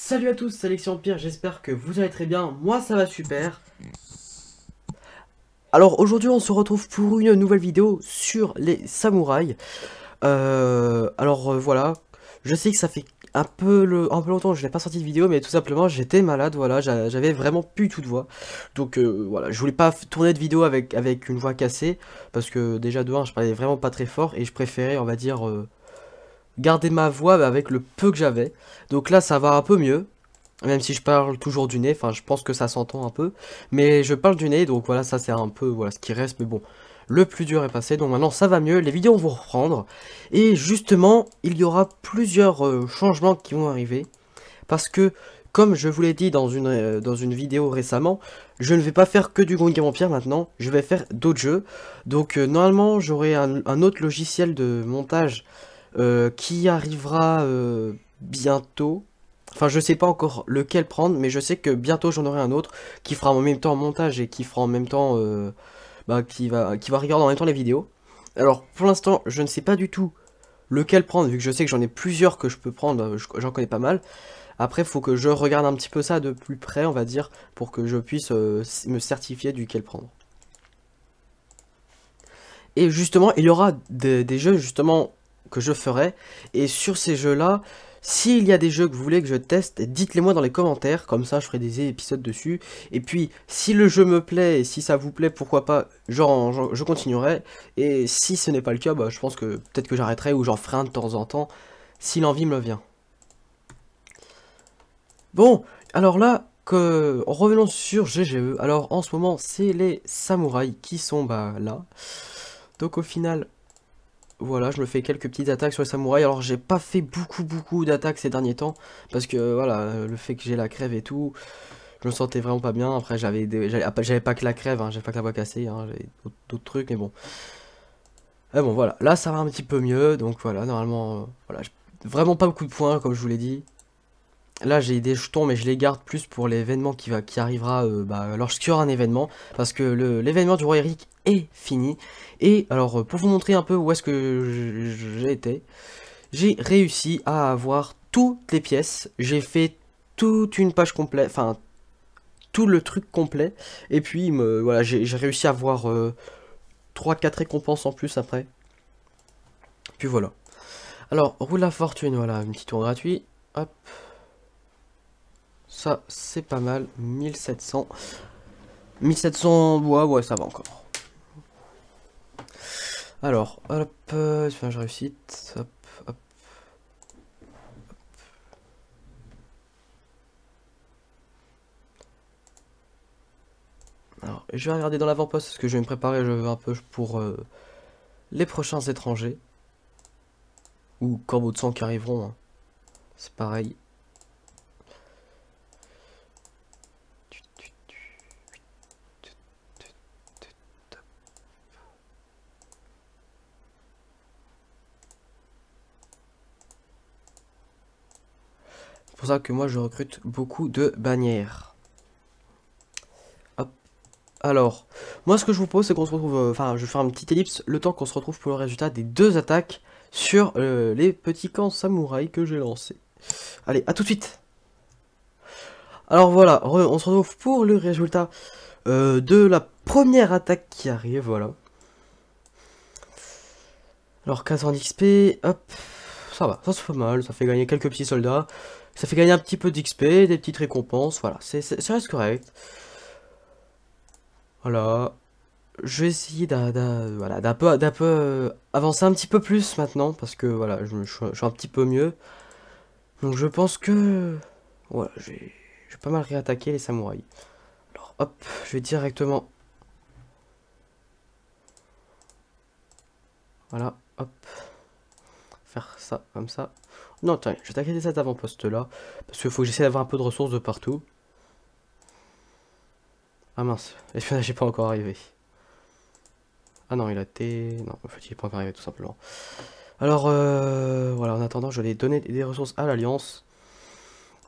Salut à tous, c'est Alexis Empire, j'espère que vous allez très bien, moi ça va super. Alors aujourd'hui on se retrouve pour une nouvelle vidéo sur les samouraïs. Voilà, je sais que ça fait un peu longtemps que je n'ai pas sorti de vidéo, mais tout simplement j'étais malade, voilà, j'avais vraiment plus toute voix. Donc voilà, je voulais pas tourner de vidéo avec une voix cassée, parce que déjà de 1 je parlais vraiment pas très fort, et je préférais on va dire garder ma voix avec le peu que j'avais. Donc là ça va un peu mieux. Même si je parle toujours du nez, enfin je pense que ça s'entend un peu. Mais je parle du nez, donc voilà, ça c'est un peu voilà ce qui reste. Mais bon, le plus dur est passé, donc maintenant ça va mieux, les vidéos vont reprendre. Et justement, il y aura plusieurs changements qui vont arriver. Parce que, comme je vous l'ai dit dans une vidéo récemment, je ne vais pas faire que du Game Empire maintenant, je vais faire d'autres jeux. Donc normalement, j'aurai un autre logiciel de montage qui arrivera bientôt. Enfin, je sais pas encore lequel prendre, mais je sais que bientôt j'en aurai un autre qui fera en même temps montage et qui fera en même temps, qui va regarder en même temps les vidéos. Alors, pour l'instant, je ne sais pas du tout lequel prendre, vu que je sais que j'en ai plusieurs que je peux prendre, j'en connais pas mal. Après, il faut que je regarde un petit peu ça de plus près, on va dire, pour que je puisse me certifier duquel prendre. Et justement, il y aura des jeux justement que je ferai. Et sur ces jeux-là, s'il y a des jeux que vous voulez que je teste, dites-les moi dans les commentaires. Comme ça, je ferai des épisodes dessus. Et puis, si le jeu me plaît et si ça vous plaît, pourquoi pas, je continuerai. Et si ce n'est pas le cas, bah, je pense que peut-être que j'arrêterai ou j'en ferai un de temps en temps, si l'envie me vient. Bon, alors là, revenons sur GGE. Alors, en ce moment, c'est les samouraïs qui sont bah, là. Donc au final, voilà, je me fais quelques petites attaques sur les samouraïs. Alors j'ai pas fait beaucoup d'attaques ces derniers temps. Parce que voilà, le fait que j'ai la crève et tout, je me sentais vraiment pas bien. Après j'avais pas que la crève, hein, j'avais pas que la voix cassée, hein, j'avais d'autres trucs, mais bon. Ah bon voilà, là ça va un petit peu mieux. Donc voilà, normalement, voilà, vraiment pas beaucoup de points comme je vous l'ai dit. Là j'ai des jetons mais je les garde plus pour l'événement qui arrivera lorsqu'il y aura un événement. Parce que l'événement du roi Eric est fini. Et alors pour vous montrer un peu où est-ce que j'ai été, j'ai réussi à avoir toutes les pièces. J'ai fait toute une page complète, enfin tout le truc complet. Et puis voilà, j'ai réussi à avoir 3-4 récompenses en plus après. Puis voilà. Alors, roule la fortune, voilà, un petit tour gratuit. Hop. Ça, c'est pas mal. 1700. 1700, ouais, ça va encore. Alors, hop, je réussite. Hop, hop. Alors, je vais regarder dans l'avant-poste ce que je vais me préparer. Je veux un peu pour les prochains étrangers. Ou corbeaux de sang qui arriveront. Hein. C'est pareil. C'est pour ça que moi je recrute beaucoup de bannières. Hop. Alors, moi ce que je vous propose c'est qu'on se retrouve, enfin je vais faire une petite ellipse le temps qu'on se retrouve pour le résultat des deux attaques sur les petits camps samouraïs que j'ai lancés. Allez, à tout de suite. Alors voilà, on se retrouve pour le résultat de la première attaque qui arrive, voilà. Alors 400 d'XP, hop, ça va, ça se fait mal, ça fait gagner quelques petits soldats, ça fait gagner un petit peu d'XP, des petites récompenses, voilà, ça reste correct. Voilà, je vais essayer voilà, d'un peu avancer un petit peu plus maintenant, parce que voilà, je suis un petit peu mieux. Donc je pense que, voilà, je vais pas mal réattaquer les samouraïs. Alors hop, je vais directement, voilà, hop. Faire ça comme ça. Non, tiens, je vais attaquer cet avant-poste là. Parce qu'il faut que j'essaie d'avoir un peu de ressources de partout. Ah mince, l'espionnage n'est pas encore arrivé. Ah non, il a été... Non, en fait, il n'est pas encore arrivé tout simplement. Alors, voilà, en attendant, je vais donner des ressources à l'Alliance.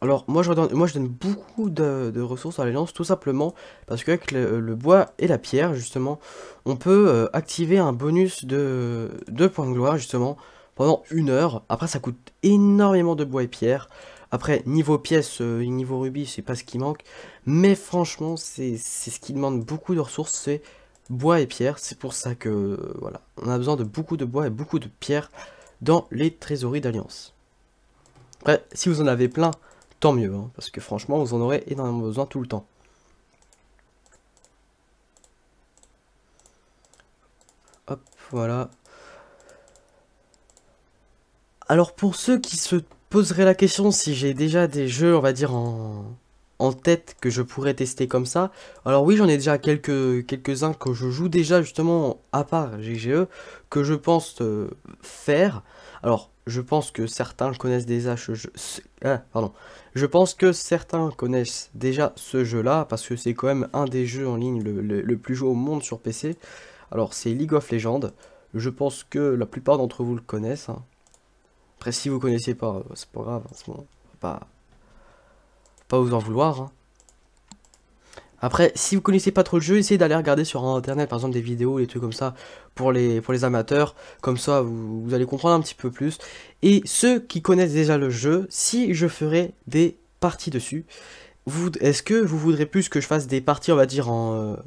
Alors, moi je donne beaucoup de ressources à l'Alliance, tout simplement parce qu'avec le bois et la pierre, justement, on peut activer un bonus de points de gloire, justement, pendant 1 heure. Après, ça coûte énormément de bois et pierre. Après, niveau pièces, niveau rubis, c'est pas ce qui manque. Mais franchement, c'est ce qui demande beaucoup de ressources, c'est bois et pierre. C'est pour ça que, voilà, on a besoin de beaucoup de bois et beaucoup de pierre dans les trésoreries d'Alliance. Après, si vous en avez plein, tant mieux, hein, parce que franchement, vous en aurez énormément besoin tout le temps. Hop, voilà. Alors pour ceux qui se poseraient la question si j'ai déjà des jeux, on va dire, en tête que je pourrais tester comme ça, alors oui, j'en ai déjà quelques-uns que je joue déjà justement à part GGE, que je pense faire. Alors, je pense que certains connaissent déjà pardon. Je pense que certains connaissent déjà ce jeu-là, parce que c'est quand même un des jeux en ligne le plus joué au monde sur PC. Alors, c'est League of Legends. Je pense que la plupart d'entre vous le connaissent, hein. Après, si vous connaissez pas, c'est pas grave, hein, c'est bon, pas vous en vouloir, hein. Après, si vous connaissez pas trop le jeu, essayez d'aller regarder sur internet, par exemple des vidéos, des trucs comme ça, pour les amateurs. Comme ça, vous allez comprendre un petit peu plus. Et ceux qui connaissent déjà le jeu, si je ferai des parties dessus, est-ce que vous voudrez plus que je fasse des parties, on va dire, en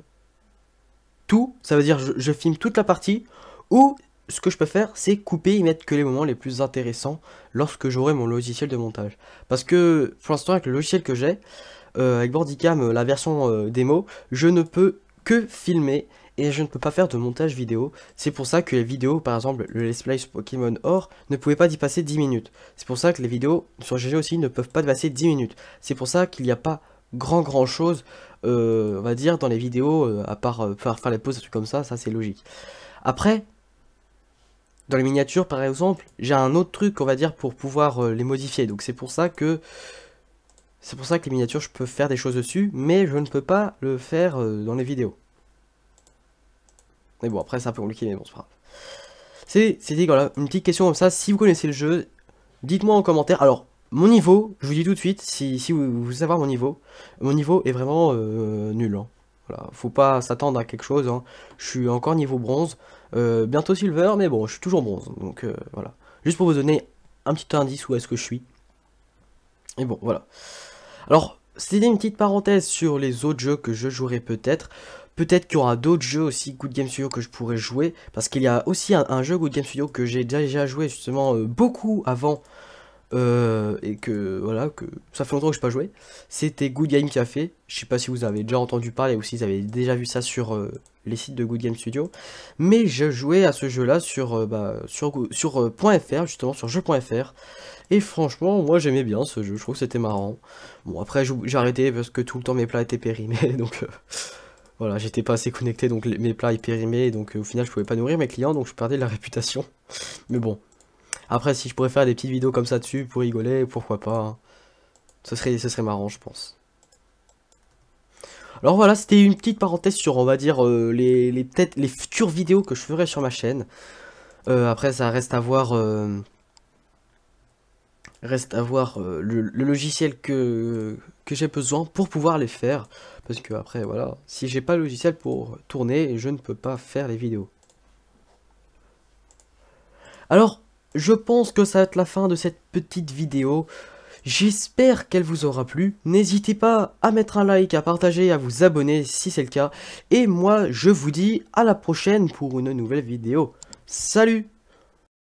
tout? Ça veut dire, je filme toute la partie, ou ce que je peux faire, c'est couper et mettre que les moments les plus intéressants lorsque j'aurai mon logiciel de montage. Parce que, pour l'instant, avec le logiciel que j'ai, avec Bandicam, la version démo, je ne peux que filmer et je ne peux pas faire de montage vidéo. C'est pour ça que les vidéos, par exemple, le Let's Play Pokémon Or, ne pouvait pas dépasser 10 minutes. C'est pour ça que les vidéos sur GG aussi ne peuvent pas dépasser 10 minutes. C'est pour ça qu'il n'y a pas grand chose, on va dire, dans les vidéos, à part faire les pauses, des trucs comme ça c'est logique. Après, dans les miniatures, par exemple, j'ai un autre truc, on va dire, pour pouvoir les modifier. Donc c'est pour ça que les miniatures, je peux faire des choses dessus, mais je ne peux pas le faire dans les vidéos. Mais bon, après, c'est un peu compliqué, mais bon, c'est pas grave. C'était voilà, une petite question comme ça. Si vous connaissez le jeu, dites-moi en commentaire. Alors, mon niveau, je vous dis tout de suite, si vous voulez savoir mon niveau est vraiment nul, hein. Voilà, faut pas s'attendre à quelque chose, hein. Je suis encore niveau bronze, bientôt silver, mais bon, je suis toujours bronze. Donc voilà, juste pour vous donner un petit indice où est-ce que je suis. Et bon, voilà. Alors, c'était une petite parenthèse sur les autres jeux que je jouerai peut-être. Peut-être qu'il y aura d'autres jeux aussi Good Game Studio que je pourrais jouer. Parce qu'il y a aussi un jeu Good Game Studio que j'ai déjà joué justement beaucoup avant. Et que voilà, que ça fait longtemps que je n'ai pas joué. C'était Good Game Café. Je sais pas si vous avez déjà entendu parler ou si vous avez déjà vu ça sur les sites de Good Game Studio. Mais je jouais à ce jeu-là sur .fr, justement sur jeu.fr. Et franchement, moi j'aimais bien ce jeu, je trouve que c'était marrant. Bon, après j'ai arrêté parce que tout le temps mes plats étaient périmés, donc voilà, j'étais pas assez connecté, donc mes plats étaient périmés, donc au final je pouvais pas nourrir mes clients, donc je perdais de la réputation. Mais bon, après si je pourrais faire des petites vidéos comme ça dessus pour rigoler, pourquoi pas, hein. Ce serait marrant, je pense. Alors voilà, c'était une petite parenthèse sur, on va dire, peut-être les futures vidéos que je ferai sur ma chaîne. Après, ça reste à voir... le logiciel que j'ai besoin pour pouvoir les faire. Parce que après, voilà, si j'ai pas le logiciel pour tourner, je ne peux pas faire les vidéos. Alors, je pense que ça va être la fin de cette petite vidéo. J'espère qu'elle vous aura plu. N'hésitez pas à mettre un like, à partager, à vous abonner si c'est le cas. Et moi, je vous dis à la prochaine pour une nouvelle vidéo. Salut!